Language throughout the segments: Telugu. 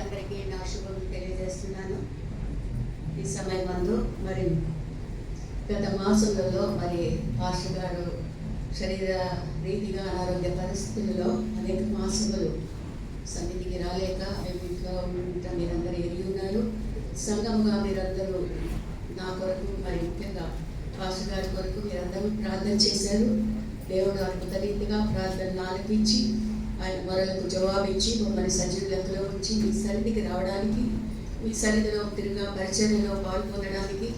అందరికీ నా శుభం తెలియజేస్తున్నాను. ఈ సమయం మందు మరి గత మాసంలో మరి పాస్టర్ గారు శరీర రీతిగా అనారోగ్య పరిస్థితుల్లో అనేక మాసములు సన్నిధికి రాలేక మేము ఇంట్లో ఉండటం మీరందరూ ఎరిగి ఉన్నారు. సంఘముగా మీరందరూ నా కొరకు మరి ముఖ్యంగా పాస్టర్ గారి కొరకు మీరందరూ ప్రార్థన చేశారు. దేవుడు అద్భుత రీతిగా ప్రార్థనలు ఆలకించి ఆయన మొరలకు జవాబిచ్చి మమ్మల్ని సజీవ లెక్కలో ఉంచి మీ సన్నిధికి రావడానికి, మీ సన్నిధిలో తిరిగా పరిచర్యలో పాల్గొనడానికి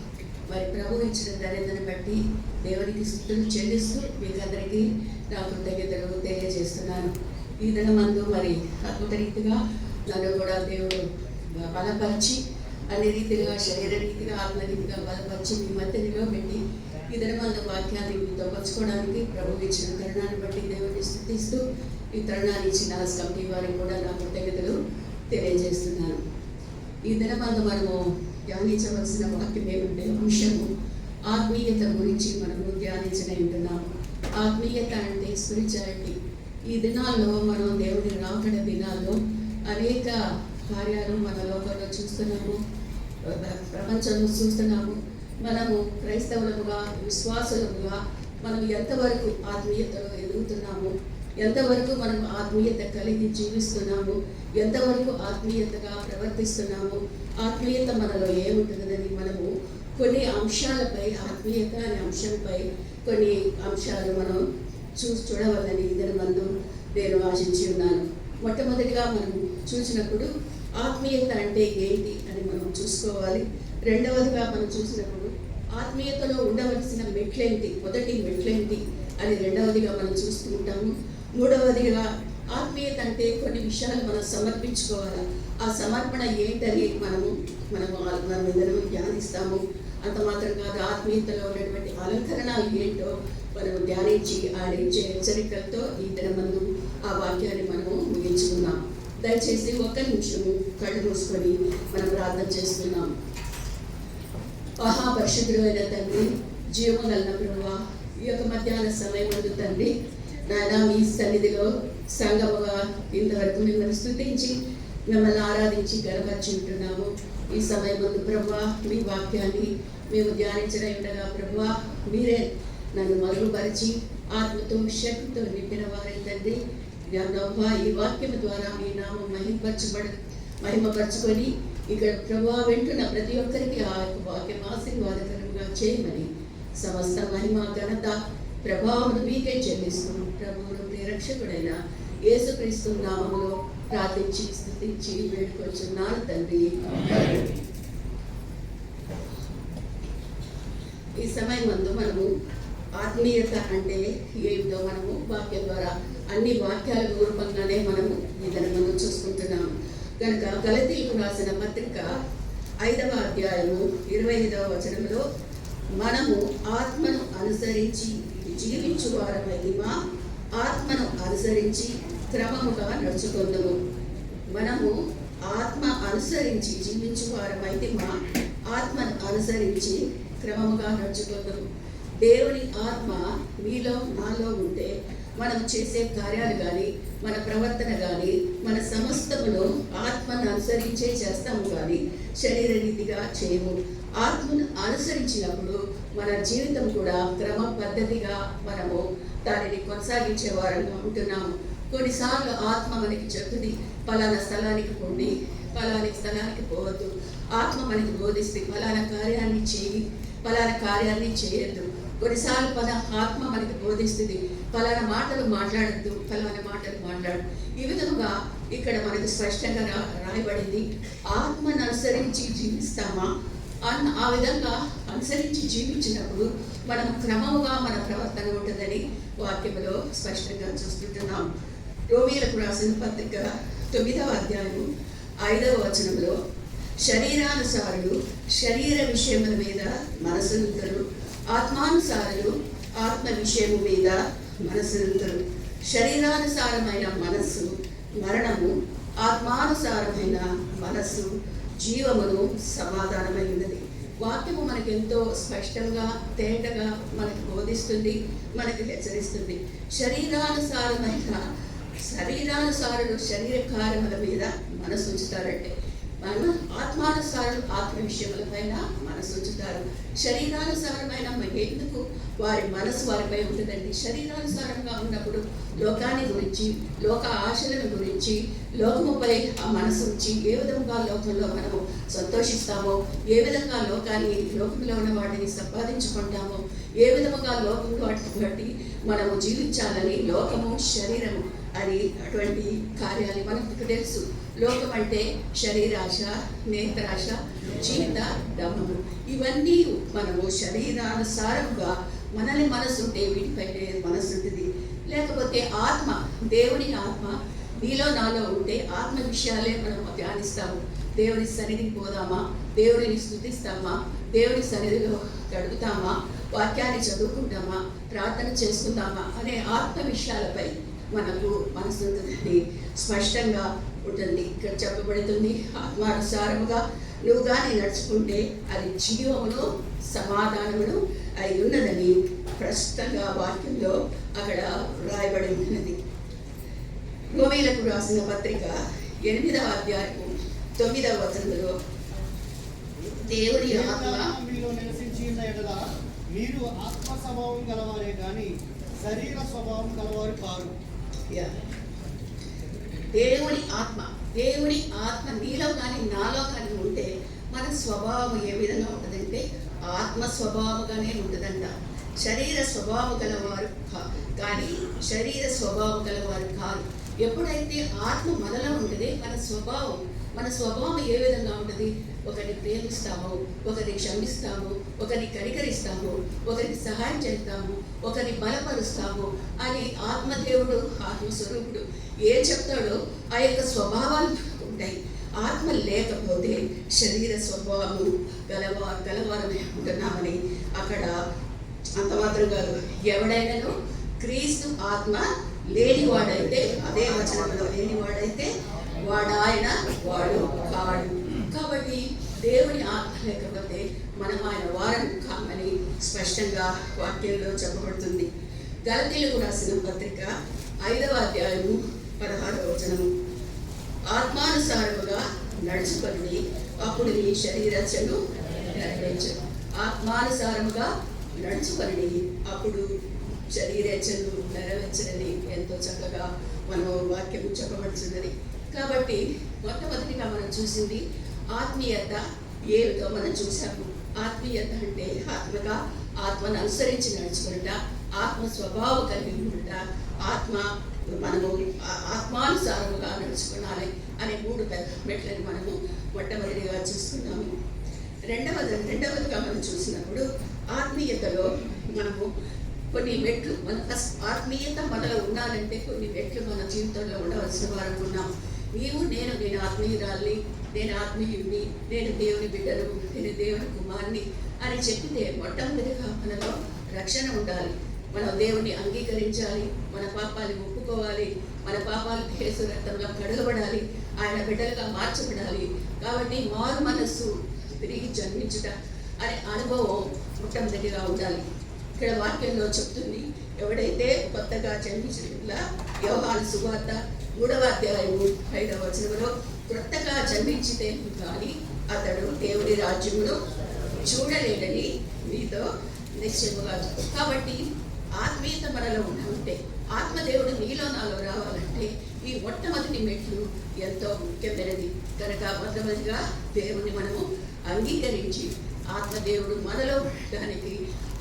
మరి ప్రభు ఇచ్చిన ధన్యతను బట్టి దేవునికి స్తుతులు చెల్లిస్తూ మీకు అందరికీ నా కృతజ్ఞతలు తెలియజేస్తున్నాను. ఈ దినమందు మరి అద్భుత రీతిగా నన్ను కూడా దేవుడు బలపరిచి అన్ని రీతిగా శరీర రీతిగా ఆత్మరీతిగా బలపరిచి మీ మధ్య నిలవబెట్టి ఈ దినమందు వాక్యాన్ని మీతో పంచుకోవడానికి ప్రభు ఇచ్చిన తరుణాన్ని బట్టి దేవుడిని స్తుతిస్తూ ఈ తరుణాన్ని ఇచ్చిన కమిటీ వారికి కూడా నా కృతజ్ఞతలు తెలియజేస్తున్నాను. ఈ దినమందు మనము ధ్యానించవలసిన వాక్యం ఏమంటే అంశము ఆత్మీయత గురించి మనము ధ్యానించనే ఉంటున్నాము. ఆత్మీయత అంటే స్పిరిచువాలిటీ. ఈ దినాల్లో మనం దేవుడి రాకడ దినాల్లో అనేక కార్యాలు మన లోకంలో చూస్తున్నాము, ప్రపంచంలో చూస్తున్నాము. మనము క్రైస్తవులుగా విశ్వాసులుగా మనం ఎంతవరకు ఆత్మీయతలో ఎదుగుతున్నాము, ఎంతవరకు మనం ఆత్మీయత కలిగి జీవిస్తున్నాము, ఎంతవరకు ఆత్మీయతగా ప్రవర్తిస్తున్నాము, ఆత్మీయత మనలో ఏముంటుందని మనము కొన్ని అంశాలపై, ఆత్మీయత అనే అంశంపై కొన్ని అంశాలు మనం చూడవాలని ఇద్దరి మందు నేను ఆశించి ఉన్నాను. మొట్టమొదటిగా మనం చూసినప్పుడు ఆత్మీయత అంటే ఏంటి అని మనం చూసుకోవాలి. రెండవదిగా మనం చూసినప్పుడు ఆత్మీయతలో ఉండవలసిన మెట్లేంటి, మొదటి మెట్లేంటి అని రెండవదిగా మనం చూస్తూ ఉంటాము. మూడవదిగా ఆత్మీయత అంటే కొన్ని విషయాలు మనం సమర్పించుకోవాలి. ఆ సమర్పణ ఏంటని మనం ఇద్దరు ధ్యానిస్తాము. అంత మాత్రం కాదు, ఆత్మీయతలో ఉన్నటువంటి అలంకరణలు ఏంటో మనం ధ్యానించి ఆడించే హెచ్చరికలతో ఈ దినమందు ఆ వాక్యాన్ని మనము ముగించుకున్నాం. దయచేసి ఒక్క నిమిషము కళ్ళు మూసుకొని మనం ప్రార్థన చేసుకున్నాం. మహాపరిశుద్ధుడైన తండ్రి, జీవగలన ప్రభువా, ఈ యొక్క మధ్యాహ్న సమయం ముందు తండ్రి నాయన మీ సన్నిధిలో సంగముగా ఇంతవరకు మిమ్మల్ని స్తుతించి మిమ్మల్ని ఆరాధించి గర్వపరిచి ఉంటున్నాము. ఈ సమయం ముందు ప్రభువా మీ వాక్యాన్ని మేము ధ్యానించడం ఉండగా ప్రభువా మీరే నన్ను మరుగుపరిచి ఆత్మతో శక్తితో నింపిన వారి తండ్రి. ఈ వాక్యం ద్వారా మీ నామం మహిమపరచుకొని ఇక్కడ ప్రభువా వింటున్న ప్రతి ఒక్కరికి ఆ యొక్క వాక్యం ఆశీర్వాదకరంగా చేయమని సమస్త మహిమ ఘనత ప్రభావం మీకే చెల్లిస్తూ ప్రభువును ప్రియరక్షకుడైన యేసుక్రీస్తు నామములో ప్రార్థించి స్తుతించి వేడుకొచ్చున్నాను తండ్రి. ఈ సమయం మందు మనము ఆత్మీయత అంటే ఏమిటో మనము వాక్యం ద్వారా అన్ని వాక్యాల రూపంగానే మనము ఇద్దరు మనం చూసుకుంటున్నాము. కనుక గలతీయులకు రాసిన పత్రిక 5వ అధ్యాయము 25వ వచనంలో మనము ఆత్మను అనుసరించి జీవించు వారమైతిమా, ఆత్మను అనుసరించి క్రమముగా నడుచుకుందాము. మనము ఆత్మ అనుసరించి జీవించు వారమైతిమా, ఆత్మను అనుసరించి క్రమముగా నడుచుకుందాము. దేవుని ఆత్మ మీలో నాలో ఉంటే మనం చేసే కార్యాలు కానీ, మన ప్రవర్తన కానీ, మన సమస్తమును ఆత్మను అనుసరించే చేస్తాము కానీ శరీర రీతిగా చేయము. ఆత్మను అనుసరించినప్పుడు మన జీవితం కూడా క్రమ పద్ధతిగా మనము దానిని కొనసాగించే వారంగా ఉంటున్నాము. కొన్నిసార్లు ఆత్మ మనకి చెప్తుంది పలానా స్థలానికి పోండి, పలానా స్థలానికి పోవద్దు. ఆత్మ మనకి బోధిస్తే పలానా కార్యాన్ని చేయి, పలానా కార్యాన్ని చేయొద్దు. కొన్నిసార్లు ఆత్మ మనకి బోధిస్తుంది పలానా మాటలు మాట్లాడద్దు, పలానా మాటలు మాట్లాడు. ఈ విధముగా ఇక్కడ మనకు స్పష్టంగా రాయబడింది. ఆత్మను అనుసరించి జీవిస్తామా ఆ విధంగా అనుసరించి జీవించినప్పుడు మనం క్రమముగా మన ప్రవర్తన ఉంటుందని వాక్యములో స్పష్టంగా చూస్తుంటున్నాం. రోమీయులకు రాసిన పత్రిక 9వ అధ్యాయము 5వ వచనంలో శరీరానుసారులు శరీర విషయముల మీద మనసులుంటారు, ఆత్మానుసారులు ఆత్మ విషయము మీద మనసులుంటారు. శరీరానుసారమైన మనస్సు మరణము, ఆత్మానుసారమైన మనస్సు జీవమును సమాధానమైనది. వాక్యము మనకు ఎంతో స్పష్టంగా తేటగా మనకు బోధిస్తుంది, మనకు హెచ్చరిస్తుంది. శరీరానుసారులు శరీర కార్యముల మీద మనసు ఉంచుతారంటే మనం ఆత్మానుసారం ఆత్మ విషయముల పైన మనసు ఉంచుతారు. శరీరానుసారమైన ఎందుకు వారి మనసు వారిపై ఉంటుందండి. శరీరానుసారంగా ఉన్నప్పుడు లోకాన్ని గురించి, లోక ఆశలను గురించి, లోకముపై ఆ మనసు ఉంచి ఏ విధంగా లోకంలో మనము సంతోషిస్తామో, ఏ విధంగా లోకంలో ఉన్న వాటిని సంపాదించుకుంటామో, ఏ విధముగా లోకం బట్టి మనము జీవించాలని లోకము శరీరము అని అటువంటి కార్యాలు మనకు తెలుసు. లోకం అంటే శరీరాశ, నేత్రాశ, జీవిత డమ్మము, ఇవన్నీ మనము శరీరానుసారంగా మనల్ని మనసు ఉంటే వీటిపైనే మనసు ఉంటుంది. లేకపోతే ఆత్మ, దేవుని ఆత్మ నీలో నాలో ఉంటే ఆత్మ విషయాలే మనం ధ్యానిస్తాము. దేవుని సన్నిధికి పోదామా, దేవుడిని స్తుతిస్తామా, దేవుని సన్నిధిలో గడుపుతామా, వాక్యాన్ని చదువుకుంటామా, ప్రార్థన చేసుకుందామా అనే ఆత్మ విషయాలపై మనకు మనసు ఉంటుందని స్పష్టంగా ఉంటుంది. ఇక్కడ చెప్పబడుతుంది, ఆత్మానుసారముగా నువ్వు కానీ నడుచుకుంటే అది జీవమును సమాధానమును అయి ఉన్నదని ప్రస్తుతంగా వాక్యంలో అక్కడ రాయబడి ఉన్నది. రోమీలకు రాసిన పత్రిక 8వ అధ్యాయము 9వ వచనంలో దేవుని ఆత్మ మీలో నివసించి ఉన్న ఎడల మీరు ఆత్మ స్వభావం గలవారే కానీ శరీర స్వభావం గలవారు కారు. దేవుని ఆత్మ నీలో కానీ నాలో కానీ ఉంటే మన స్వభావం ఏ విధంగా ఉంటుందంటే ఆత్మ స్వభావంగానే ఉంటుందంట. శరీర స్వభావం గలవారు కానీ శరీర స్వభావం గలవారు కాదు. ఎప్పుడైతే ఆత్మ మనలో ఉంటుంది మన స్వభావం ఏ విధంగా ఉంటుంది? ఒకరిని ప్రేమిస్తాము, ఒకరిని క్షమిస్తాము, ఒకరిని కనికరిస్తాము, ఒకరికి సహాయం చేస్తాము, ఒకరిని బలపరుస్తాము అని ఆత్మదేవుడు, ఆత్మస్వరూపుడు ఏం చెప్తాడో ఆ యొక్క స్వభావాలు ఉంటాయి. ఆత్మ లేకపోతే శరీర స్వభావము గలవారమే ఉంటున్నామని అక్కడ అంత మాత్రం కాదు, ఎవడైనాను క్రీస్తు ఆత్మ లేనివాడైతే, అదే వచనంలో లేనివాడైతే వాడాయన వాడు కాడు. కాబట్టి దేవుని ఆత్మ లేకపోతే మనం ఆయన వారం కామని స్పష్టంగా వాక్యంలో చెప్పబడుతుంది. గలతీయులకు రాసిన పత్రిక 5వ అధ్యాయము 16వ వచనము, ఆత్మానుసారముగా నడుచుకొని అప్పుడు నీ శరీరచను నెరవేర్చు. ఆత్మానుసారముగా నడుచుకొని అప్పుడు శరీరచను నెరవేర్చని ఎంతో చక్కగా మనం వాక్యం చెప్పబడుతున్నది. కాబట్టి మొట్టమొదటిగా మనం చూసింది ఆత్మీయత ఏమిటో మనం చూసాము. ఆత్మీయత అంటే ఆత్మను అనుసరించి నడుచుకుంట, ఆత్మ స్వభావం కలిగి ఉంట, మనము ఆత్మానుసారముగా నడుచుకోవాలి అనే 3 మెట్లని మనము మొట్టమొదటిగా చూసుకున్నాము. రెండవదిగా మనం చూసినప్పుడు ఆత్మీయతలో మనము కొన్ని మెట్లు, ఆత్మీయత మనలో ఉండాలంటే కొన్ని మెట్లు మన జీవితంలో ఉండవలసిన వారు ఉన్నాం. నేను ఆత్మీయురాల్ని, నేను ఆత్మీయుడిని, నేను దేవుని బిడ్డను, నేను దేవుని కుమార్ని అని చెప్పితే మొట్టమొదటిగా మనలో రక్షణ ఉండాలి. మనం దేవుని అంగీకరించాలి, మన పాపాలు ఒప్పుకోవాలి, మన పాపాలు యేసు రక్తంలో కడగబడాలి, ఆయన బిడ్డలుగా మార్చబడాలి. కాబట్టి మారు మనస్సు, తిరిగి జన్మించుట అనే అనుభవం మొట్టమొదటిగా ఉండాలి. ఇక్కడ వాక్యంలో చెప్తుంది, ఎవడైతే కొత్తగా జన్మించిన యోహాను సువార్త 3వ అధ్యాయము 5వ వచనంలో కొత్తగా జన్మించితే కానీ అతడు దేవుని రాజ్యమును చూడలేడని మీతో నిశ్చయముగా. కాబట్టి ఆత్మీయత మనలో ఉంటే, ఆత్మదేవుడు నీలో నాలో రావాలంటే ఈ మొట్టమొదటి మెట్లు ఎంతో ముఖ్యమైనది. కనుక మొట్టమొదటిగా దేవుని మనము అంగీకరించి ఆత్మదేవుడు మనలో ఉండడానికి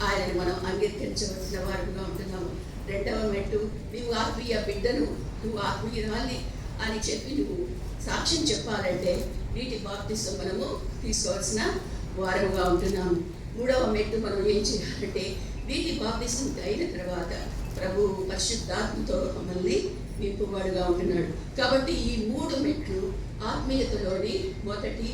ఆయనని మనం అంగీకరించవలసిన వారుగా ఉంటున్నాము. రెండవ మెట్టు, నువ్వు ఆత్మీయ బిడ్డను, నువ్వు ఆత్మీయురాల్ని అని చెప్పి నువ్వు సాక్ష్యం చెప్పాలంటే నీటి బాప్తిసం మనము తీసుకోవాల్సిన వారముగా ఉంటున్నాము. మూడవ మెట్టు మనం ఏం చేయాలంటే నీటి బాప్తిసం అయిన తర్వాత ప్రభు పరిశుద్ధాత్మతో మమ్మల్ని నింపువాడుగా ఉంటున్నాడు. కాబట్టి ఈ 3 మెట్లు ఆత్మీయతలోని మొదటి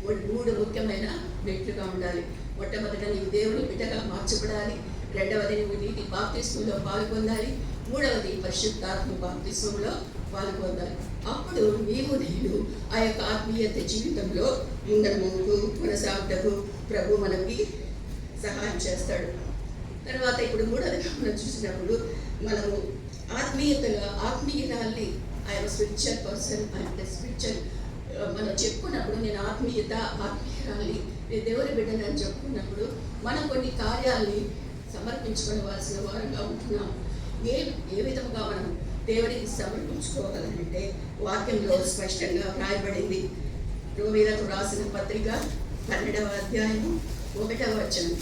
3 ముఖ్యమైన మెట్లుగా ఉండాలి. మొట్టమొదట నీవు దేవుని బిడ్డగా మార్చబడాలి, రెండవది నువ్వు నీటి బాప్తిస్మంలో పాల్గొందాలి, మూడవది పరిశుద్ధాత్మ బాప్తిస్మంలో పాల్గొందాలి. అప్పుడు నేను ఆ యొక్క ఆత్మీయత జీవితంలో ముందుకు కొనసాగుటకు ప్రభు మనకి సహాయం చేస్తాడు. తర్వాత ఇప్పుడు మూడవదిగా మనం చూసినప్పుడు మనము ఆత్మీయురాల్ని, I'm spiritual person, I'm spiritual మనం చెప్పుకున్నప్పుడు నేను ఆత్మీయురాలి, నేను దేవుని బిడ్డని అని చెప్పుకున్నప్పుడు మనం కొన్ని కార్యాలని సమర్పించుకోవాల్సిన వారంగా ఉంటున్నాం. ఏ విధంగా మనం దేవునికి సమర్పించుకోవాలంటే వాక్యంలో స్పష్టంగా వ్రాయబడింది. రోమీయులకు రాసిన పత్రిక 12వ అధ్యాయం 1వ వచనం.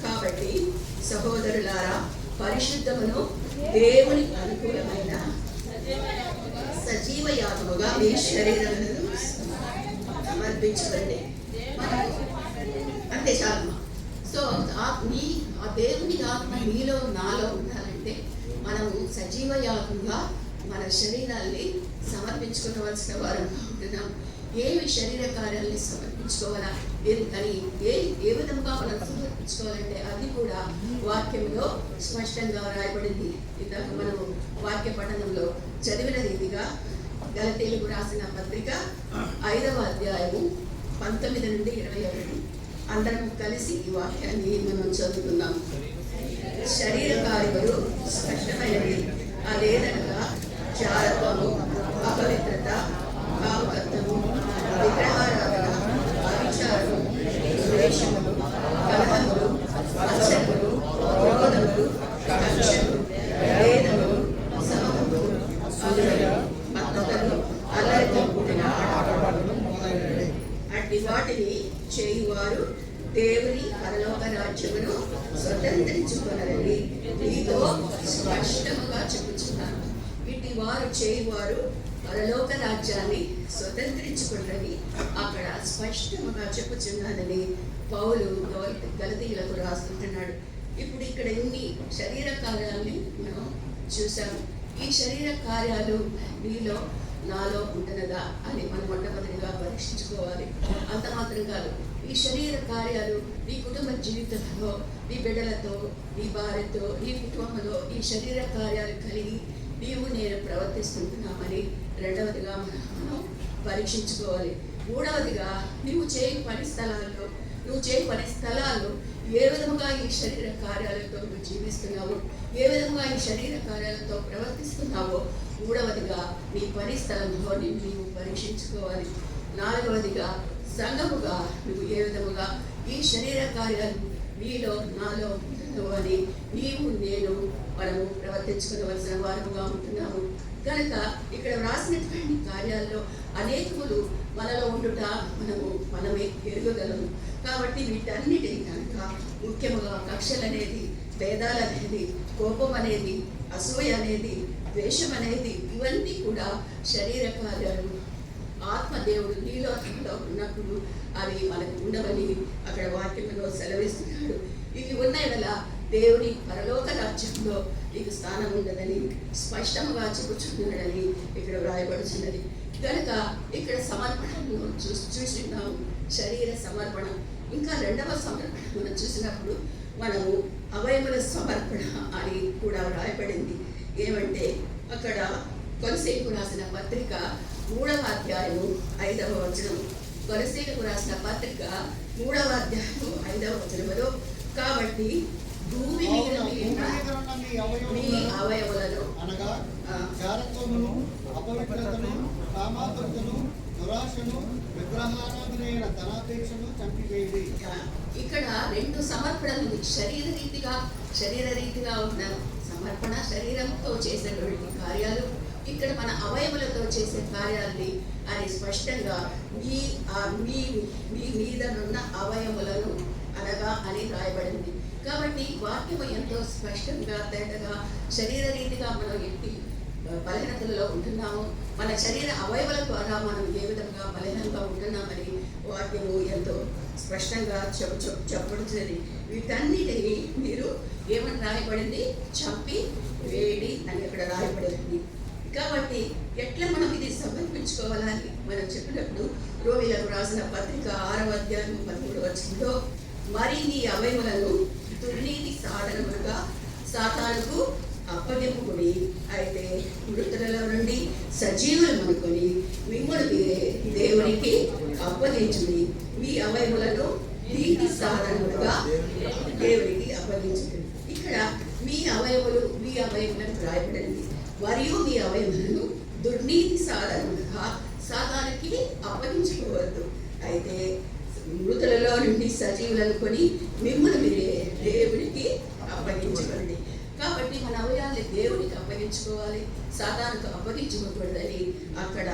కాబట్టి సహోదరులారా, పరిశుద్ధమును దేవునికి అనుకూలమైన సజీవ యాగముగా మీ శరీరాలను సమర్పించండి. అంతే చాలు. సో ఆ దేవుని ఆత్మ మీలో నాలో ఉండాలంటే మనము సజీవ యాగంగా మన శరీరాల్ని సమర్పించుకోవలసిన వారంగా ఉంటున్నాం. ఏవి శరీర కార్యాలని సమర్పించుకోవాలా, అని ఏ విధంగా మనం సమర్పించుకోవాలంటే అది కూడా వాక్యంలో స్పష్టంగా రాయబడింది. ఇందాక మనము వాక్య పఠనంలో చదివిన రీతిగా గలతీయులకు రాసిన పత్రిక 5వ అధ్యాయము 19 నుండి 21 అందరం కలిసి ఈ వాక్యాన్ని మనం చదువుతున్నాం. శరీర కార్యములు స్పష్టమైనవి, అదేదనగా జారత్వము, అపవిత్రత, కామకత్వము, విగ్రహారాధన, అవిచారము, ద్వేషములు, కలహములు, అసలులు, క్రోధములు, కక్షలు, వేదములు, సమములు, అల్లరి, మత్తతలు, అల్లరితో కూడిన ఆటపాటలు మొదలైనవి. అట్టి వాటిని చేయువారు దేవుని పరలోక రాజ్యమును స్వతంత్రించుకొనరని మీతో స్పష్టముగా చెప్పుచున్నాను. ఇటు వారు చేయువారు పరలోక రాజ్యాన్ని స్వతంత్రించుకుంటారని అక్కడ స్పష్టముగా చెప్పుచున్నానని పౌలు గలతీయులకు రాస్తుంటున్నాడు. ఇప్పుడు ఇక్కడ ఇన్ని శరీర కార్యాలని మనం చూసాము. ఈ శరీర కార్యాలు నీలో నాలో ఉంటున్నదా అని మనం మొట్టమొదటిగా పరీక్షించుకోవాలి. అంత మాత్రం కాదు, ఈ శరీర కార్యాలు నీ కుటుంబ జీవితంలో, నీ బిడ్డలతో, నీ భార్యతో, నీ కుటుంబంలో ఈ శరీర కార్యాలు కలిగి నీవు నేను ప్రవర్తిస్తుంటున్నామని రెండవదిగా మనం పరీక్షించుకోవాలి. మూడవదిగా నువ్వు చేయని పని స్థలాల్లో ఏ విధముగా ఈ శరీర కార్యాలతో నువ్వు జీవిస్తున్నావు, ఏ విధముగా ఈ శరీర కార్యాలతో ప్రవర్తిస్తున్నావో మూడవదిగా నీ పని స్థలంలో నీవు పరీక్షించుకోవాలి. నాలుగవదిగా సంఘముగా నువ్వు ఏ విధముగా ఈ శరీర కార్యాలు నీలో నాలో ఉంటున్నావు అని నీవు నేను మనము ప్రవర్తించుకోవలసిన వారముగా ఉంటున్నాము. కనుక ఇక్కడ వ్రాసినటువంటి కార్యాల్లో అనేకములు మనలో ఉండుట మనమే ఎరుగగలము. కాబట్టి వీటన్నిటిని కనుక ముఖ్యముగా కక్షలు అనేది, భేదాలు అనేది, కోపం అనేది, అసూయ అనేది, ద్వేషం అనేది, ఇవన్నీ కూడా శరీర కార్యాలు. ఆత్మదేవుడు నీలో ఉన్నప్పుడు అవి మనకు ఉండవని అక్కడ వాక్యంలో సెలవిస్తున్నాడు. ఇవి ఉన్నాయి వల్ల దేవుని పరలోక రాజ్యంలో నీకు స్థానం ఉండదని స్పష్టంగా చెప్పుచున్నాడని ఇక్కడ వ్రాయబడుతున్నది. కనుక ఇక్కడ సమర్పణను చూస్తున్నాము, శరీర సమర్పణ. ఇంకా రెండవ సమర్పణ మనం చూసినప్పుడు మనము అవయముల సమర్పణ అని కూడా వ్రాయబడింది. ఏమంటే అక్కడ కొలసీలకు రాసిన పత్రిక 3వ అధ్యాయము 5వ వచనం. కొలసీలకు రాసిన పత్రిక 3వ అధ్యాయము 5వ వచనములో, కాబట్టి భూమి మీద మీ అవయవులను అనగా జారత్వమును, అపవిత్రతను, కామాతురతను, దురాశను, విగ్రహారాధనైన ధనాపేక్షను చంపివేయండి. ఇక్కడ రెండు సమర్పణలు. శరీర రీతిగా ఉన్న సమర్పణ, శరీరంతో చేసేటువంటి కార్యాలు. ఇక్కడ మన అవయవులతో చేసే కార్యాలని అని స్పష్టంగా మీ మీదనున్న అవయవులను అనగా అని రాయబడింది. కాబట్టి వాక్యము ఎంతో స్పష్టంగా తేటగా శరీర రీతిగా మనం ఎట్టి బలహీనతలలో ఉంటున్నాము, మన శరీర అవయవాల ద్వారా మనం ఏ విధంగా బలహీనంగా ఉంటున్నామని వాక్యము ఎంతో స్పష్టంగా చెప్పబడుతుంది. వీటన్నిటిని మీరు ఏమని రాయబడింది? చంపి వేడి అని అక్కడ రాయబడింది. కాబట్టి ఎట్లా మనం ఇది సమర్పించుకోవాలని మనం చెప్పినప్పుడు రోమీయులకు రాసిన పత్రిక 6వ అధ్యాయం 13వ వచనంలో, మరి నీ అవయవులను దుర్నీతి సాధనములుగా సాతానుకు అప్పగింపుకొని, అయితే మృతులలో నుండి సజీవులు అనుకొని మిమ్మల్ని దేవునికి అప్పగించుడి, మీ అవయవులను నీతి సాధనములుగా దేవునికి అప్పగించుడి. ఇక్కడ మీ అవయవులను రాయబడింది. మరియు మీ అవయవులను దుర్నీతి సాధనములుగా సాతానుకి అప్పగించుకోవద్దు. అయితే మృతులలో నుండి సజీవులను కొని మిమ్మల్ని మీరే దేవుడికి అప్పగించుకోండి. కాబట్టి మన అవయాల్ని దేవుడికి అప్పగించుకోవాలి, సాతానుకు అప్పగించుకోకూడదని అక్కడ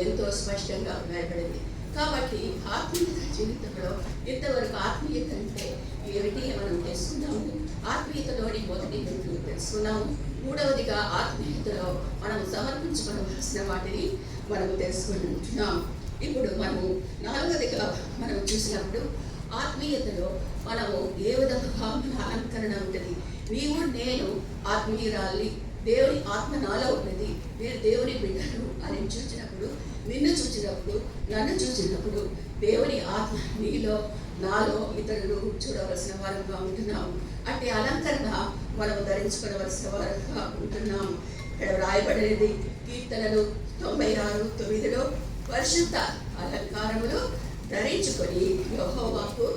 ఎంతో స్పష్టంగా వ్రాయబడింది. కాబట్టి ఆత్మీయ జీవితంలో ఇంతవరకు ఆత్మీయత అంటే ఏమిటి మనం తెలుసుకున్నాము. ఆత్మీయతలోని మొదటి మెట్లు తెలుసుకున్నాము. మూడవదిగా ఆత్మీయతలో మనం సమర్పించుకోవలసిన వాటిని మనము తెలుసుకుంటున్నాము. ఇప్పుడు మనము నాలుగవదిగా మనం చూసినప్పుడు ఆత్మీయతలో మనము ఏ విధంగా మన అలంకరణ ఉంటుంది. నీవు నేను ఆత్మీయురాలి, దేవుని ఆత్మ నాలో ఉన్నది, మీరు దేవుని బిడ్డలు అని చూసినప్పుడు, నిన్ను చూసినప్పుడు, నన్ను చూసినప్పుడు దేవుని ఆత్మ నీలో నాలో ఇతరులు చూడవలసిన వారుగా ఉంటున్నాము. అంటే అలంకరణ మనము ధరించుకోవలసిన వారుగా ఉంటున్నాము. ఇక్కడ రాయబడేది కీర్తనలు 96:9 పరిశుద్ధ అలంకారములు ధరించుకొని యెహోవాకు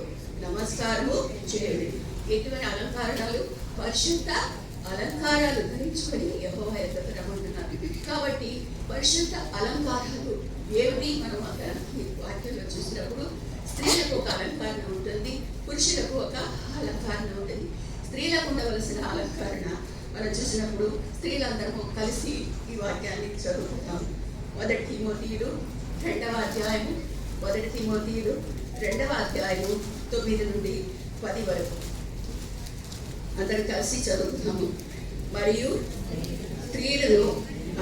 నమస్కారము చేయుడి. ఎటువంటి అలంకారాలు? పరిశుద్ధ అలంకారాలు ధరించుకొని యెహోవా ఎదుట రమ్మంటున్నారు. కాబట్టి పరిశుద్ధ అలంకారాలు ఏమిటి? మనం అక్కడ వాక్యంలో చూసినప్పుడు స్త్రీలకు ఒక అలంకరణ ఉంటుంది, పురుషులకు ఒక అలంకరణ ఉంటుంది. స్త్రీలకు ఉండవలసిన అలంకరణ మనం చూసినప్పుడు స్త్రీలందరూ కలిసి ఈ వాక్యాన్ని చదువుకుంటాం. 1 తిమోతియులు 2వ అధ్యాయము, 1 తిమోతియులు 2వ అధ్యాయము 9 నుండి 10 వరకు అందరు కలిసి చదువుతున్నాము. మరియు స్త్రీలను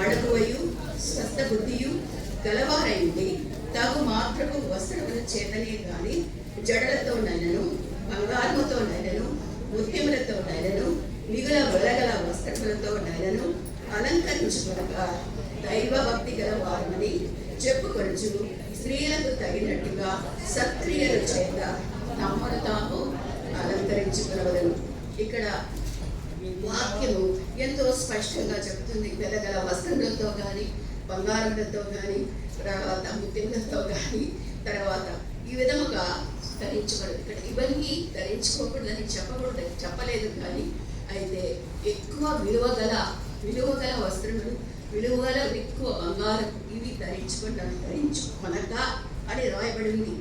అడగువయు స్వస్థ బుద్ధియు గలవారైంది తగు మాత్రము వస్త్రముల చేతనే కానీ జడలతో నైనను, బంగారముతో నైనను, ముత్యములతో నైనను, మిగుల వెలగల వస్త్రములతో నైనను అలంకరించుకొనక దైవ భక్తి గల వారమని చెప్పుకొనుచు స్త్రీలకు తగినట్టుగా సత్క్రియల చేత తమను తాము అలంకరించుకునవలను. ఇక్కడ వాక్యము ఎంతో స్పష్టంగా చెబుతుంది. వెలగల వస్త్రములతో కానీ, బంగారములతో కానీ, తర్వాత ముత్యములతో కానీ, తర్వాత ఈ విధముగా ధరించకూడదు. ఇక్కడ ఇవన్నీ ధరించుకోకూడదని చెప్పలేదు. కానీ అయితే ఎక్కువ విలువగల వస్త్రములు, విలువగల ఎక్కువ బంగారం ఇవి ధరించుకొనక అని రాయబడింది.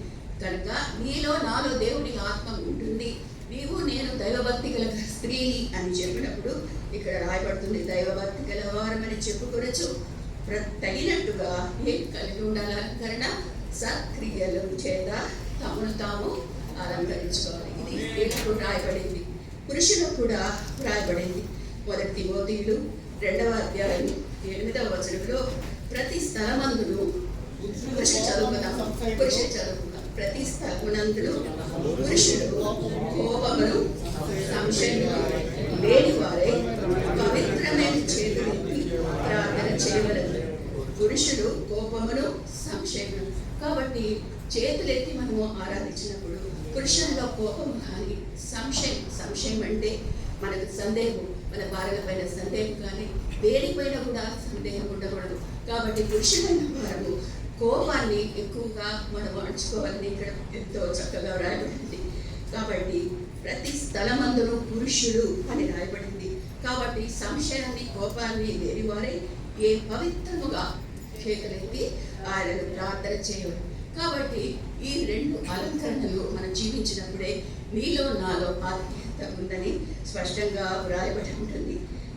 కనుక నీలో నాలో దేవుడి ఆత్మ ఉంటుంది, నీవు నేను దైవభక్తి గల స్త్రీని అని చెప్పినప్పుడు ఇక్కడ రాయబడుతుంది. దైవభక్తి గల వారమని చెప్పుకొనొచ్చు తగినట్టుగా ఏం కలిగి ఉండాలి? అలంకరణ సత్క్రియల చేత తమను తాము అలంకరించుకోవాలి. ఇది స్త్రీలకు రాయబడింది, పురుషులకు కూడా రాయబడింది. 1 తిమోతియులు 2వ అధ్యాయం 8వ వచనంలో ప్రతి స్థలమందును చదువుకుందాం. ప్రతి స్థలమునందును పురుషుడు కోపమును సంశయము లేని వారే పవిత్రమైన చేతులెత్తి ప్రార్థన చేయవలెను. పురుషుడు కోపమును సంశయము. కాబట్టి చేతులెత్తి మనము ఆరాధించినప్పుడు పురుషుల్లో కోపము కానీ సంశయం అంటే మనకు సందేహం, మన భార్యల పైన సందేహం కానీ దేనిపైన కూడా సందేహం ఉండకూడదు. కాబట్టి పురుషులైన వారు కోపాన్ని ఎక్కువగా మనం అణుచుకోవాలని ఇక్కడ ఎంతో చక్కగా రాయబడింది. కాబట్టి ప్రతి స్థలమందును పురుషుడు అని రాయబడింది. కాబట్టి సంశయాన్ని, కోపాన్ని లేనివారే ఏ పవిత్రముగా చేతులెత్తి ఆయనను ప్రార్థన చేయవాలి. కాబట్టి ఈ 2 అలంకరణలు మనం జీవించినప్పుడే నీలో నాలో ఆత్మీయత ఉందని స్పష్టంగా వ్రాయబడి ఉంటుంది.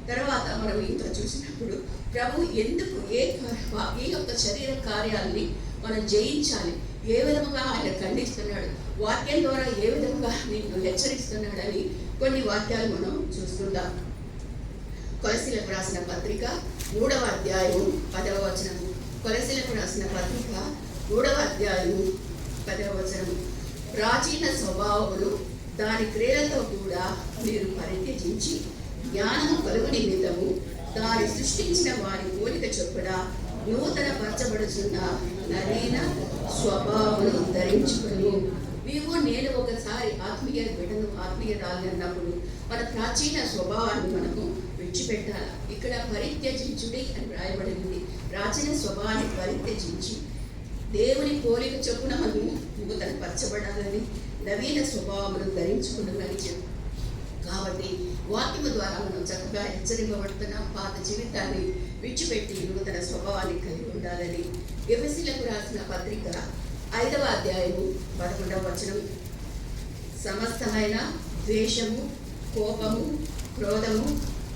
తర్వాత మనం ఇంకా చూసినప్పుడు ప్రభు ఎందుకు ఈ యొక్క శరీర కార్యాలని మనం జయించాలి, ఏ విధముగా ఆయన ఖండిస్తున్నాడు, వాక్యం ద్వారా ఏ విధముగా నిన్ను హెచ్చరిస్తున్నాడని కొన్ని వాక్యాలు మనం చూస్తుంటాం. కొలసీలకు రాసిన పత్రిక 3వ అధ్యాయము 10వ వచనము. కొలసీలకు రాసిన పత్రిక 3వ అధ్యాయము 10వ వచనము. ప్రాచీన స్వభావములు దాని క్రియలతో కూడా మీరు పరిత్యజించి జ్ఞానము కలుగు నిమిత్తము దాన్ని సృష్టించిన వారి పోలిక చొప్పున నూతన పరచబడుతున్న నవీన స్వభావమును ధరించుకును. నీవు నేను ఒకసారి ఆత్మీయ బిడ్డను, ఆత్మీయరాలు అన్నప్పుడు మన ప్రాచీన స్వభావాన్ని మనము విడిచిపెట్టాలి. ఇక్కడ పరిత్యజించుడి అని రాయబడింది. ప్రాచీన స్వభావాన్ని పరిత్యజించి దేవుని పోలిక చొప్పున మనము నూతన పరచబడాలని, నవీన స్వభావమును ధరించుకున్నామని చెప్పు. కాబట్టి వాక్యము ద్వారా మనం చక్కగా హెచ్చరింపబడుతున్నాం. పాత జీవితాన్ని విడిచిపెట్టి నూతన స్వభావాన్ని కలిగి ఉండాలని ఎఫెసీయులకు రాసిన పత్రిక 5వ అధ్యాయము 11వ వచనం, సమస్తమైన ద్వేషము, కోపము, క్రోధము,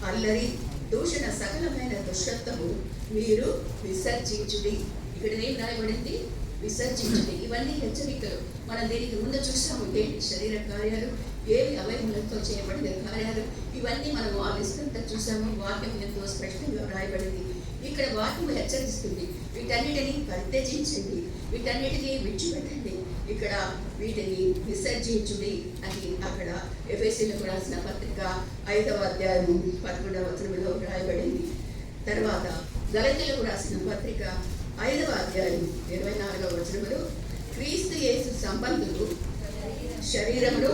అల్లరి, దూషణ, సకలమైన దుష్టత్వము మీరు విసర్జించుడి. ఇక్కడ ఏం రాయబడింది? విసర్జించుడి. ఇవన్నీ హెచ్చరికలు. మనం దీనికి ముందు చూసాము ఏంటి శరీర కార్యాలు, ఏవి అవయములతో చేయబడిన కార్యాలు, ఇవన్నీ మనం ఆ లిస్ట్ అంతా చూసాము. వాక్యం ఎంతో స్పష్టంగా రాయబడింది. ఇక్కడ వాక్యం హెచ్చరిస్తుంది, వీటన్నిటిని పరిత్యజించండి, వీటన్నిటిని విడిచిపెట్టండి, ఇక్కడ వీటిని విసర్జించుడి అని అక్కడ ఎఫెసీయులకు రాసిన పత్రిక 5వ అధ్యాయం 11వ వచనంలో రాయబడింది. తర్వాత గలతీయులకు రాసిన పత్రిక 5వ అధ్యాయం 24వ వచనంలో క్రీస్తు యేసు సంబంధులు శరీరమును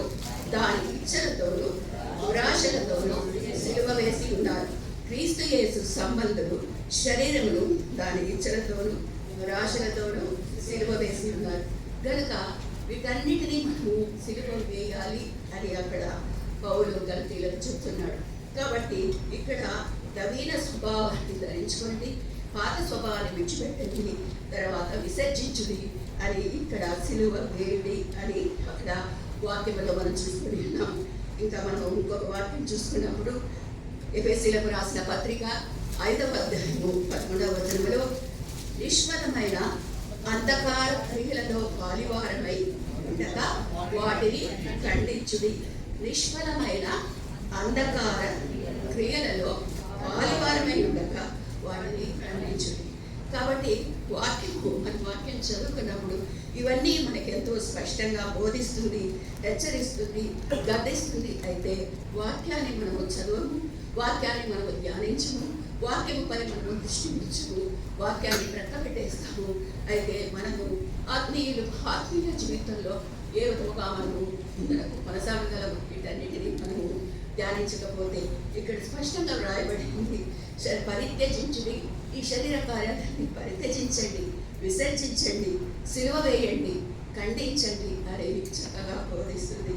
దాని ఇచ్చలతోనూ దురాశలతోనూ సిలువ వేసి ఉన్నారు. క్రీస్తు యేసు సంబంధులు శరీరమును దాని ఇచ్చలతోనూ దురాశలతోనూ సిలువ వేసి ఉన్నారు. కనుక వీటన్నిటినీ మనము సిలువ వేయాలి అని అక్కడ పౌలు గలతీయులకు చెప్తున్నాడు. కాబట్టి ఇక్కడ నవీన స్వభావాన్ని ధరించుకోండి, పాత స్వభావాన్ని విడిచిపెట్టండి, తర్వాత విసర్జించుడి అని ఇక్కడ సిలువ వేయండి అని అక్కడ వాక్యంలో మనం చూసుకుని ఉన్నాం. ఇంకా మనం ఇంకొక వాక్యం చూసుకున్నప్పుడు ఎఫెసీయులకు రాసిన పత్రిక 5వ అధ్యాయము 11వ వచనంలో నిష్ఫలమైన అంధకార క్రియలలో పాలివారమై ఉండగా వాటిని ఖండించుడి. నిష్ఫలమైన అంధకార క్రియలలో పాలివారమై ఉండగా వాటిని ఖండించుడి. కాబట్టి మన వాక్యం చదువుకున్నప్పుడు ఇవన్నీ మనకి ఎంతో స్పష్టంగా బోధిస్తుంది, హెచ్చరిస్తుంది, గద్దిస్తుంది. అయితే వాక్యాన్ని మనము చదవము, వాక్యాన్ని మనము ధ్యానించము, వాక్యముపై మనము దృష్టి ఉంచము, వాక్యాన్ని ప్రక్కపెట్టేస్తాము. అయితే మనము ఆత్మీయ జీవితంలో ఏ విధముగా మనము ముందుకు కొనసాగగలము, వీటన్నిటిని మనము ధ్యానించకపోతే ఇక్కడ స్పష్టంగా వ్రాయబడింది, పరిత్యజించుడి, ఈ శరీర కార్యాన్ని పరిత్యజించండి, విసర్జించండి, సిలువ వేయండి, ఖండించండి అనేది చక్కగా బోధిస్తుంది.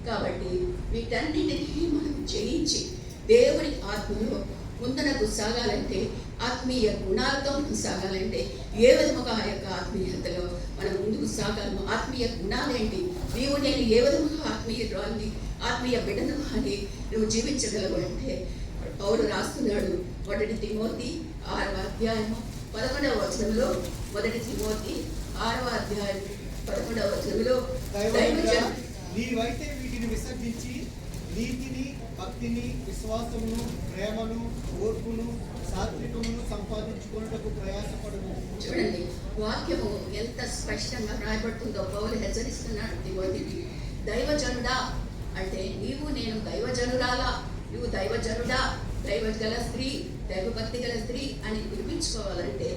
కాబట్టి వీటన్నిటినీ మనం జయించి దేవుని ఆత్మలో ముందునకు సాగాలంటే, ఆత్మీయ గుణాలతో సాగాలంటే ఏ విధముగా ఆ యొక్క ఆత్మీయతలో మనం ముందుకు సాగాలను, ఆత్మీయ గుణాలేంటి, నీవు నేను ఏ విధముగా ఆత్మీయురాల్ని, ఆత్మీయ బిడ్డను అని నువ్వు జీవించగలవు అంటే పౌలు రాస్తున్నాడు 1 తిమోతి 6వ అధ్యాయము 11వ వచనంలో, 1 తిమోతి 6వ అధ్యాయం 11వ వచనంలో, నీవైతే వీటిని విసర్జించి నీతిని, భక్తిని, విశ్వాసమును, ప్రేమను, ఓర్పును, సాత్వికమును సంపాదించుకున్నటకు ప్రయాసపడము. చూడండి వాక్యము ఎంత స్పష్టంగా రాయబడుతుందో. పౌలు హెచ్చరిస్తున్నాడు తిమోతికి, దైవజనుడా అంటే నీవు నేను దైవజనురాలా, నువ్వు దైవజనుడా, దైవగల స్త్రీ, దైవభక్తి గల స్త్రీ అని పిలిపించుకోవాలంటే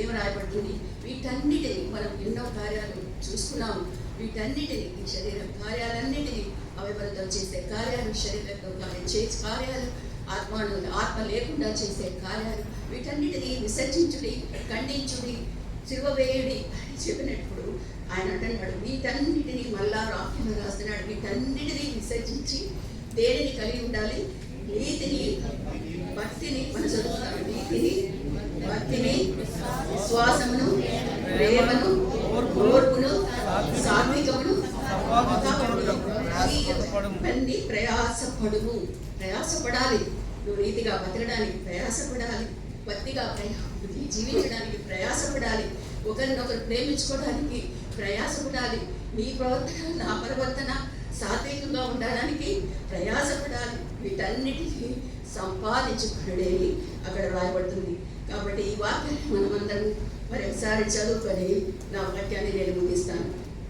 ఏం రాయబడుతుంది? వీటన్నిటిని మనం ఎన్నో కార్యాలు చూసుకున్నాము. వీటన్నిటిని, ఈ శరీర కార్యాలన్నిటినీ, అవయవాలతో చేసే కార్యాలు, శరీరంతో చేసే కార్యాలు, ఆత్మ లేకుండా చేసే కార్యాలు, వీటన్నిటినీ విసర్జించుడి, ఖండించుడి, సిలువ వేయుడి అని చెప్పినప్పుడు ఆయన అంటున్నాడు, వీటన్నిటినీ మళ్ళా వాక్యంలో రాస్తున్నాడు, వీటన్నిటినీ విసర్జించి దేనిని కలిగి ఉండాలి? నీతిని, భక్తిని. మనం చదువుతాడు, నీతిని, భక్తిని, విశ్వాసమును, ప్రేమను, ఓర్పును, సాత్వికమును. ఇవన్నీ ప్రయాసపడాలి. నువ్వు నీతిగా బతకడానికి ప్రయాసపడాలి, భక్తిగా జీవించడానికి ప్రయాసపడాలి, ఒకరినొకరు ప్రేమించుకోవడానికి ప్రయాసపడాలి, నీ ప్రవర్తన నా ప్రవర్తన సాత్వికంగా ఉండడానికి ప్రయాసపడాలి. వీటన్నిటినీ సంపాదించుకునేది అక్కడ రాయబడుతుంది. కాబట్టి ఈ వాక్యాన్ని మనమందరం మరి ఒకసారి చదువుకొని నా వాక్యాన్ని నేను ముగిస్తాను.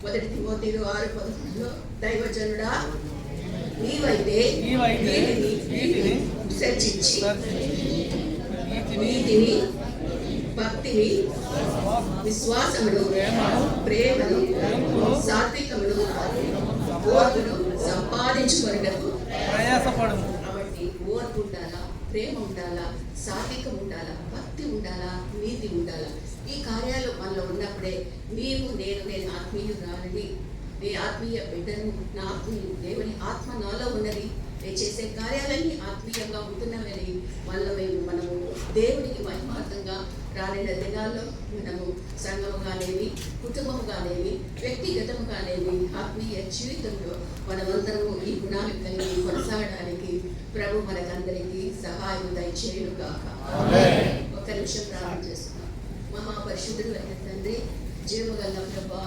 1 తిమోతి 6:11 దైవజనుడా నీవైతే వీటిని విసర్జించి నీతిని, భక్తిని, విశ్వాసమును, ప్రేమను, సాత్వికమును, ఓర్పును సంపాదించుకొనుటకు ప్రయాసపడము. కాబట్టి ఓర్పు ఉండాలా, ప్రేమ ఉండాలా, సాత్వికం ఉండాలా, భక్తి ఉండాలా, నీతి ఉండాలా. ఈ కార్యాలు మనలో ఉన్నప్పుడే నేను ఆత్మీయురాలని, నీ ఆత్మీయ బిడ్డను, నా ఆత్మీయ దేవుని ఆత్మ నాలో ఉన్నది, నేను చేసే కార్యాలన్నీ ఆత్మీయంగా ఉంటున్నామని మనము దేవునికి మహిమార్థంగా రానున్న దినాల్లో మనము సంఘముగానేవి, కుటుంబముగానేవి, వ్యక్తిగతముగానేవి ఆత్మీయ జీవితంలో మనమందరము ఈ గుణాలు కలిగి కొనసాగడానికి ప్రభు మనకందరికీ సహాయం దయచేయును గాక. ఒక నిమిషం ప్రార్థన చేస్తున్నాం. మహాపరిశుద్ధుడు అయిన తండ్రి, జీవగల ప్రభా,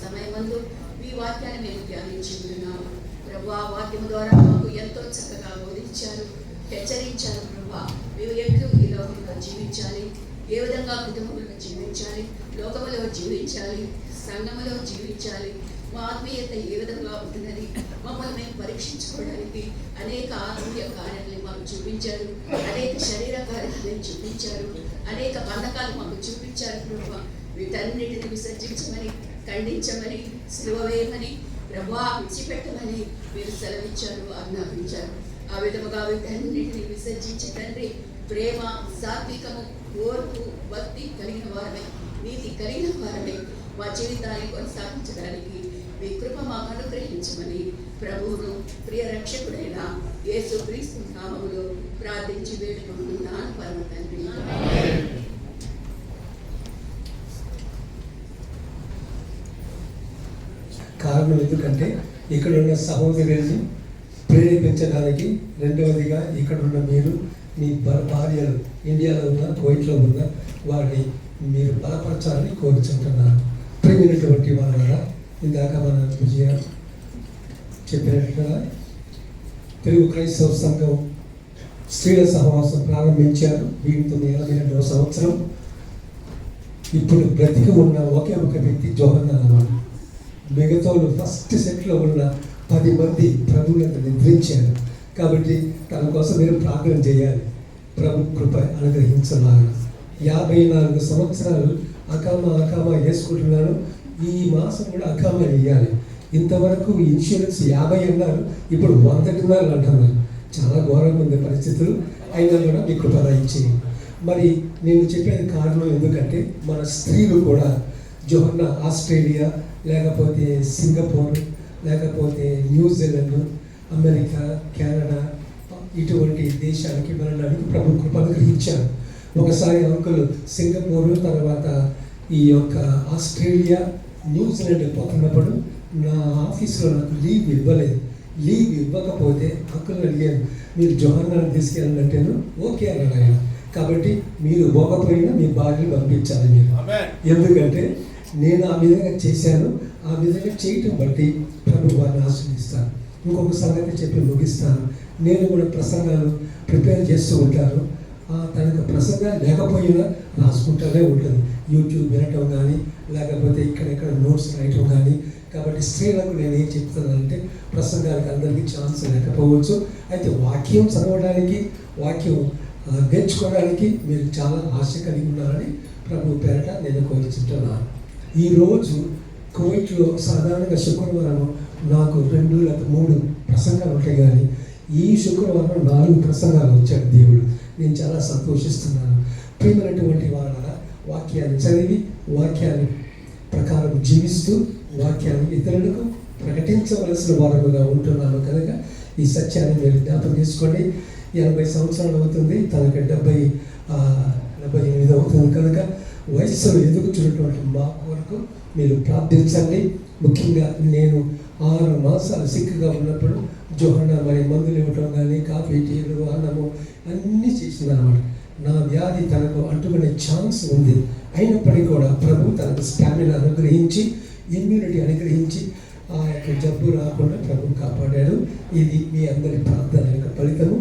సమయమందు మీ వాక్యాన్ని మేము ధ్యానించుకుంటున్నాము ప్రభా. వాక్యం ద్వారా మాకు ఎంతో చక్కగా బోధించారు, హెచ్చరించారు ప్రభా. మేము ఎట్లు ఈ లోకంలో జీవించాలి, ఏ విధంగా కుటుంబంలో జీవించాలి, లోకములో జీవించాలి, సంఘములో జీవించాలి, మా ఆత్మీయత ఏ విధంగా ఉంటున్నది మమ్మల్ని మేము పరీక్షించుకోవడానికి అనేక ఆత్మీయ కార్యాలను మాకు చూపించారు, అనేక శరీర కార్యాలను చూపించారు, అనేక బంధకాలు మాకు చూపించారు ప్రభా. వీటన్నిటిని విసర్జించమని, ఖండించమని, సిలువ వేయమని ప్రభా, విడిచిపెట్టమని మీరు సెలవిచ్చారు, ఆజ్ఞాపించారు. ఆ విధముగా వీటన్నిటిని విసర్జించి తండ్రి, ప్రేమ, సాత్వికము, ఓర్పు, భక్తి కలిగిన వారమే, నీతి కలిగిన వారమే మా జీవితాన్ని కొనసాగించడానికి మీ కృప మాకు అనుగ్రహించమని ప్రభువును ప్రియ రక్షకుడైన యేసుక్రీస్తు నామములో ప్రార్థించి వేడుకుంటున్నాను పరమ తండ్రి. కారణం ఎందుకంటే ఇక్కడ ఉన్న సహోదరుల్ని ప్రేరేపించడానికి, రెండవదిగా ఇక్కడ ఉన్న మీరు మీ భార్యలు ఇండియాలో ఉన్న, కువైట్లో ఉన్న వారిని మీరు బలపరచాలని కోరుచుంటున్నారు. ప్రియమైనటువంటి వాళ్ళ ఇందాక మన విజయ చెప్పినట్టుగా తెలుగు క్రైస్తవ సంఘం స్త్రీల సహవాసం ప్రారంభించారు. 1982వ సంవత్సరం. ఇప్పుడు బ్రతికి ఉన్న ఒకే ఒక వ్యక్తి జోహన్నా అన్నమాట. మిగతా ఫస్ట్ సెట్లో ఉన్న 10 మంది ప్రభువులను నిద్రించారు. కాబట్టి తన కోసం మీరు ప్రార్థన చేయాలి, ప్రభు కృప అనుగ్రహించాలని. 54 సంవత్సరాలు అకామా వేసుకుంటున్నాను. ఈ మాసం కూడా అకామా వేయాలి. ఇంతవరకు ఇన్సూరెన్స్ 50 అన్నారు, ఇప్పుడు 100 అంటున్నారు. చాలా ఘోరంగా ఉంది పరిస్థితులు. అయినా కూడా మీ కృప దయచేయండి. మరి నేను చెప్పేది కారణం ఎందుకంటే మన స్త్రీలు కూడా జోహన్నా ఆస్ట్రేలియా, లేకపోతే సింగపూర్, లేకపోతే న్యూజిలాండ్, అమెరికా, కెనడా ఇటువంటి దేశానికి వెళ్ళడానికి ప్రభు కృప అనుగ్రహించారు. ఒకసారి అంకుల్ సింగపూర్, తర్వాత ఈ యొక్క ఆస్ట్రేలియా, న్యూజిలాండ్ పోతున్నప్పుడు నా ఆఫీస్లో నాకు లీవ్ ఇవ్వలేదు. లీవ్ ఇవ్వకపోతే అంకుల్ అడిగాను, మీరు జోహన్నాను తీసుకెళ్ళాలంటేను ఓకే అన్నాడు ఆయన. కాబట్టి మీరు పోకపోయినా మీ భార్యను పంపించాలి మీరు. ఎందుకంటే నేను ఆ విధంగా చేశాను. ఆ విధంగా చేయటం బట్టి ప్రభు వారిని ఆశీర్వదిస్తాను. ఇంకొక సంగతి చెప్పి ముగిస్తాను. నేను కూడా ప్రసంగాలు ప్రిపేర్ చేస్తూ ఉంటాను. తనకు ప్రసంగాలు లేకపోయినా రాసుకుంటూనే ఉంటుంది. యూట్యూబ్ వినటం కానీ, లేకపోతే ఇక్కడెక్కడ నోట్స్ రాయటం కానీ. కాబట్టి స్త్రీలకు నేను ఏం చెప్తున్నానంటే, ప్రసంగాలకు అందరికీ ఛాన్స్ లేకపోవచ్చు. అయితే వాక్యం చదవడానికి, వాక్యం నేర్చుకోవడానికి మీరు చాలా ఆశ కలిగి ఉన్నారని ప్రభు పేరట నేను కోరుచుంటున్నాను. ఈరోజు కువైట్లో సాధారణంగా శుక్రవారం నాకు 2 లేదా 3 ప్రసంగాలు ఉంటాయి, కానీ ఈ శుక్రవారం 4 ప్రసంగాలు వచ్చాడు దేవుడు. నేను చాలా సంతోషిస్తున్నాను. ప్రియమైనటువంటి వాళ్ళ వాక్యాన్ని చదివి, వాక్యాన్ని ప్రకారం జీవిస్తూ, వాక్యాన్ని ఇతరులకు ప్రకటించవలసిన వారముగా ఉంటున్నాను కనుక ఈ సత్యాన్ని మీరు జ్ఞాపకం చేసుకోండి. 80 సంవత్సరాలు అవుతుంది, తనకి 78 అవుతుంది కనుక వయస్సులో ఎదుగుతున్నటువంటి మా కొరకు మీరు ప్రార్థించండి. ముఖ్యంగా నేను 6 మాసాలు సిక్కుగా ఉన్నప్పుడు జోహన్నా మరి మందులు ఇవ్వటం కానీ, కాఫీ, టీలు, అన్నము అన్నీ చేసిందన్నమాట. నా వ్యాధి తనకు అంటుకునే ఛాన్స్ ఉంది. అయినప్పటికీ కూడా ప్రభు తనకు స్టామినా అనుగ్రహించి, ఇమ్యూనిటీ అనుగ్రహించి ఆ యొక్క జబ్బు రాకుండా ప్రభు కాపాడాడు. ఇది మీ అందరి ప్రార్థన యొక్క ఫలితము.